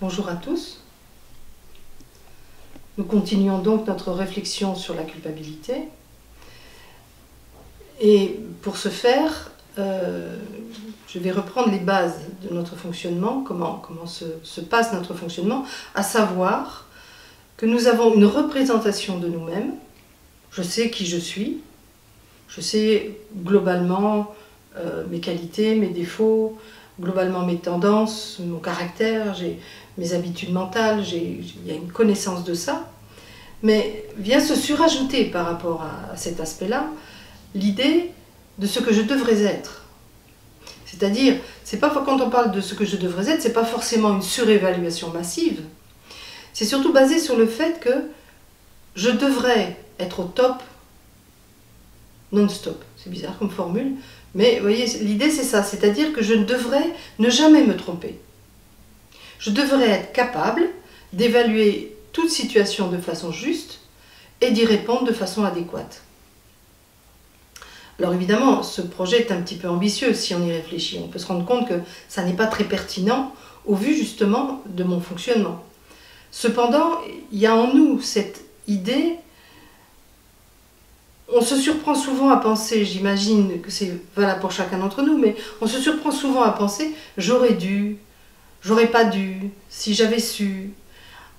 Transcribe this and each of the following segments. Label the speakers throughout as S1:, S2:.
S1: Bonjour à tous. Nous continuons donc notre réflexion sur la culpabilité. Et pour ce faire, je vais reprendre les bases de notre fonctionnement, comment se passe notre fonctionnement, à savoir que nous avons une représentation de nous-mêmes. Je sais qui je suis, je sais globalement mes qualités, mes défauts, globalement mes tendances, mon caractère, j'ai mes habitudes mentales, il y a une connaissance de ça. Mais vient se surajouter par rapport à cet aspect-là l'idée de ce que je devrais être. C'est-à-dire, c'est pas quand on parle de ce que je devrais être, c'est pas forcément une surévaluation massive. C'est surtout basé sur le fait que je devrais être au top non-stop. C'est bizarre comme formule, mais vous voyez, l'idée c'est ça, c'est-à-dire que je devrais ne jamais me tromper. Je devrais être capable d'évaluer toute situation de façon juste et d'y répondre de façon adéquate. Alors évidemment, ce projet est un petit peu ambitieux si on y réfléchit. On peut se rendre compte que ça n'est pas très pertinent au vu justement de mon fonctionnement. Cependant, il y a en nous cette idée, on se surprend souvent à penser, j'imagine que c'est valable pour chacun d'entre nous, mais on se surprend souvent à penser « j'aurais dû », « j'aurais pas dû »,« si j'avais su »,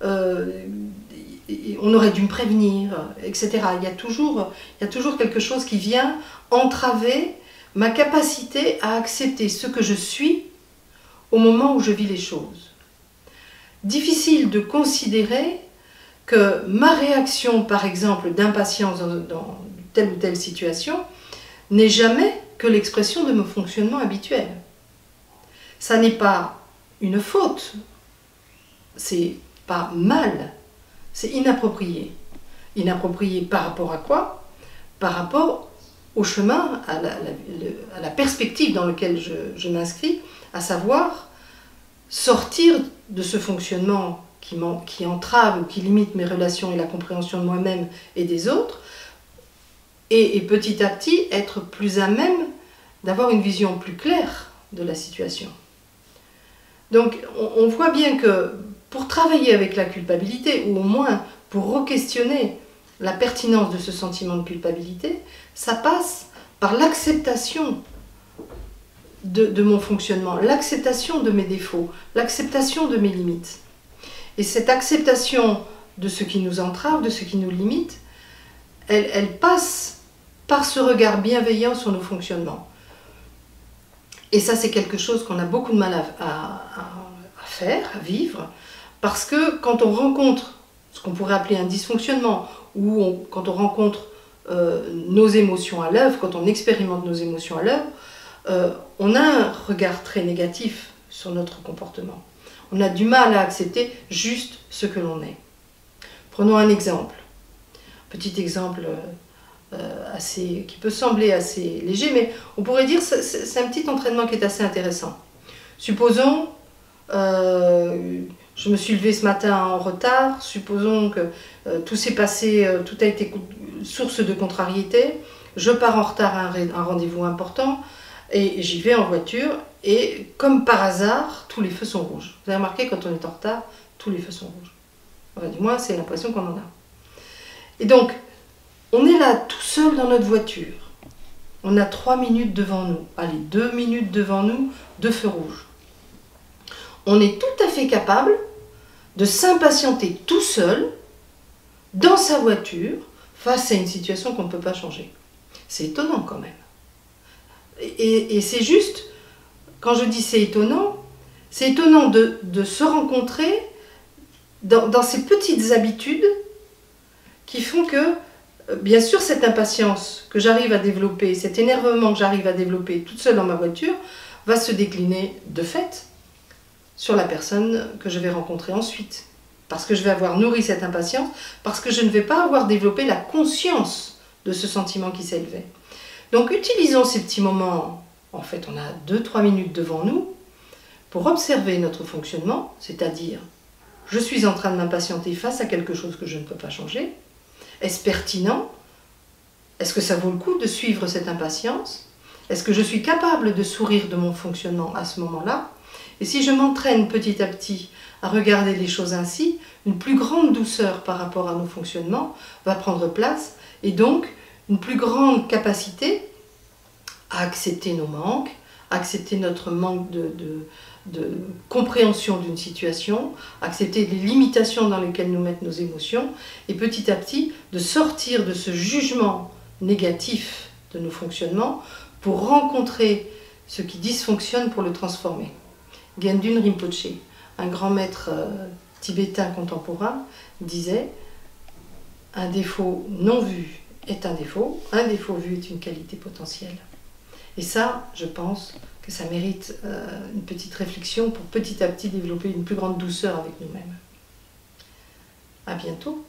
S1: on aurait dû me prévenir, etc. Il y a toujours quelque chose qui vient entraver ma capacité à accepter ce que je suis au moment où je vis les choses. Difficile de considérer que ma réaction, par exemple, d'impatience dans telle ou telle situation, n'est jamais que l'expression de mon fonctionnement habituel. Ça n'est pas une faute, c'est pas mal, c'est inapproprié. Inapproprié par rapport à quoi? Par rapport au chemin, à la perspective dans laquelle je m'inscris, à savoir sortir de ce fonctionnement qui entrave ou qui limite mes relations et la compréhension de moi-même et des autres, et petit à petit être plus à même d'avoir une vision plus claire de la situation. Donc on voit bien que pour travailler avec la culpabilité, ou au moins pour re-questionner la pertinence de ce sentiment de culpabilité, ça passe par l'acceptation de mon fonctionnement, l'acceptation de mes défauts, l'acceptation de mes limites. Et cette acceptation de ce qui nous entrave, de ce qui nous limite, elle passe par ce regard bienveillant sur nos fonctionnements. Et ça, c'est quelque chose qu'on a beaucoup de mal à faire, à vivre, parce que quand on rencontre ce qu'on pourrait appeler un dysfonctionnement, ou quand on rencontre nos émotions à l'œuvre, quand on expérimente nos émotions à l'œuvre, on a un regard très négatif sur notre comportement. On a du mal à accepter juste ce que l'on est. Prenons un exemple. Petit exemple qui peut sembler assez léger, mais on pourrait dire que c'est un petit entraînement qui est assez intéressant. Supposons, je me suis levée ce matin en retard, supposons que tout s'est passé, tout a été source de contrariété, je pars en retard à un rendez-vous important, et j'y vais en voiture, et comme par hasard, tous les feux sont rouges. Vous avez remarqué, quand on est en retard, tous les feux sont rouges. Enfin, du moins, c'est l'impression qu'on en a. Et donc, on est là tout seul dans notre voiture. On a 3 minutes devant nous. Allez, 2 minutes devant nous, 2 feux rouges. On est tout à fait capable de s'impatienter tout seul, dans sa voiture, face à une situation qu'on ne peut pas changer. C'est étonnant quand même. Et c'est juste, quand je dis c'est étonnant de se rencontrer dans ces petites habitudes qui font que, bien sûr, cette impatience que j'arrive à développer, cet énervement que j'arrive à développer toute seule dans ma voiture, va se décliner de fait sur la personne que je vais rencontrer ensuite. Parce que je vais avoir nourri cette impatience, parce que je ne vais pas avoir développé la conscience de ce sentiment qui s'élevait. Donc utilisons ces petits moments, en fait on a 2-3 minutes devant nous, pour observer notre fonctionnement, c'est-à-dire je suis en train de m'impatienter face à quelque chose que je ne peux pas changer. Est-ce pertinent? Est-ce que ça vaut le coup de suivre cette impatience? Est-ce que je suis capable de sourire de mon fonctionnement à ce moment-là? Et si je m'entraîne petit à petit à regarder les choses ainsi, une plus grande douceur par rapport à nos fonctionnements va prendre place et donc une plus grande capacité à accepter nos manques, à accepter notre manque de compréhension d'une situation, accepter les limitations dans lesquelles nous mettent nos émotions et petit à petit de sortir de ce jugement négatif de nos fonctionnements pour rencontrer ce qui dysfonctionne pour le transformer. Gendun Rinpoche, un grand maître tibétain contemporain, disait « Un défaut non vu est un défaut vu est une qualité potentielle ». Et ça, je pense que ça mérite une petite réflexion pour petit à petit développer une plus grande douceur avec nous-mêmes. À bientôt.